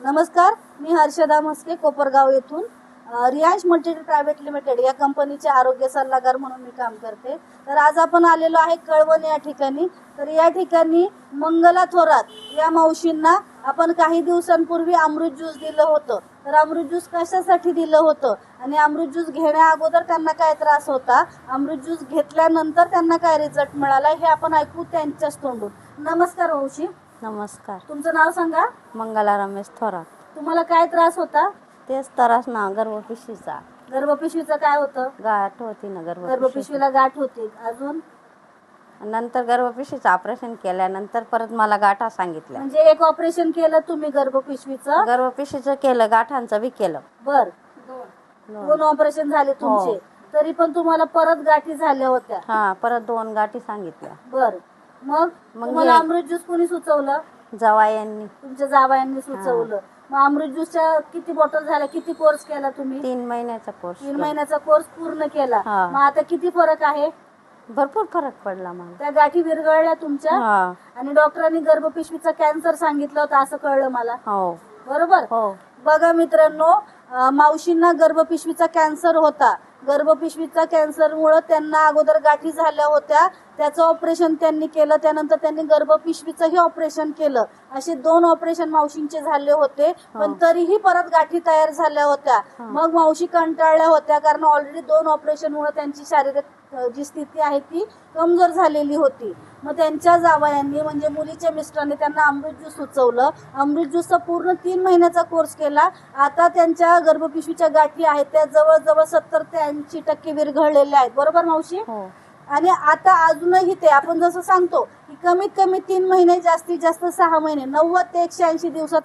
नमस्कार, मी हर्षदा मस्के, कोपरगाव येथून Riyansh Multitech private limited या कंपनीचे आरोग्य सल्लागार म्हणून मी काम करते। तर आज आपण आलेलो आहे कळवण या ठिकाणी। तर या ठिकाणी मंगला थोरात या मावशींना आपण काही दिवसांपूर्वी अमृत ज्यूस दिलं होतं। तर अमृत ज्यूस कशासाठी दिलं होतं आणि अमृत ज्यूस घेण्या अगोदर त्यांना काय त्रास होता, अमृत ज्यूस घेतल्यानंतर त्यांना काय रिझल्ट मिळाला हे आपण ऐकू त्यांच्याच तोंडून। नमस्कार मावशी। नमस्कार, तुमचं नाव सांगा। मंगला रमेश थोरात। तुम्हाला काय त्रास होता? तेच त्रास ना, गर्भपिशवीचा गर्भपिशवीचं काय होतं? गाठ होती ना गर्भपिशवीला गाठ होती। अजून नंतर गर्भपिशवीचं ऑपरेशन केल्यानंतर परत मला गाठा सांगितल्या। म्हणजे एक ऑपरेशन केलं तुम्ही गर्भपिशवीचं? गर्भपिशवीचं केलं, गाठांचं बी केलं। बर, दोन ऑपरेशन झाले तुमचे। तरी पण तुम्हाला परत गाठी झाल्या होत्या? हा, परत 2 गाठी सांगितल्या। बर, मग तुम्हाला अमृत ज्यूस कोणी सुचवलं? जावयांनी, तुमच्या जावयांनी सुचवलं। मग अमृत ज्यूसच्या किती बॉटल झाल्या, किती कोर्स केला तुम्ही? 3 महिन्याचा कोर्स। 3 महिन्याचा कोर्स पूर्ण केला। हा। मग आता किती फरक आहे? भरपूर फरक पडला मला। त्या गाठी विरघळल्या तुमच्या? हा। आणि डॉक्टरांनी गर्भपिशवीचा कॅन्सर सांगितलं होतं असं कळलं मला। हो बरोबर? हो। बघा मित्रांनो, मावशींना गर्भपिशवीचा कॅन्सर होता। गर्भपिशवीचा कॅन्सरमुळे त्यांना अगोदर गाठी झाल्या होत्या, त्याचं ऑपरेशन त्यांनी केलं, त्यानंतर त्यांनी गर्भपिशवीचंही ऑपरेशन केलं। असे 2 ऑपरेशन मावशींचे झाले होते, पण तरीही परत गाठी तयार झाल्या होत्या। मग मावशी कंटाळल्या होत्या, कारण ऑलरेडी 2 ऑपरेशन मुळे त्यांची शारीरिक जी स्थिती आहे ती कमजोर झालेली होती। मग त्यांच्या जावयांनी म्हणजे मुलीच्या मिस्टरांनी त्यांना अमृत ज्यूस सुचवलं। अमृत ज्यूसचा पूर्ण 3 महिन्याचा कोर्स केला। आता त्यांच्या गर्भपिशवीच्या गाठी आहेत त्या जवळजवळ 70 ते 80% विरघळलेल्या आहेत। बरोबर मावशी? आणि आता अजूनही ते आपण जसं सांगतो की कमीत कमी 3 महिने, जास्तीत जास्त 6 महिने, 90 ते 180 दिवसात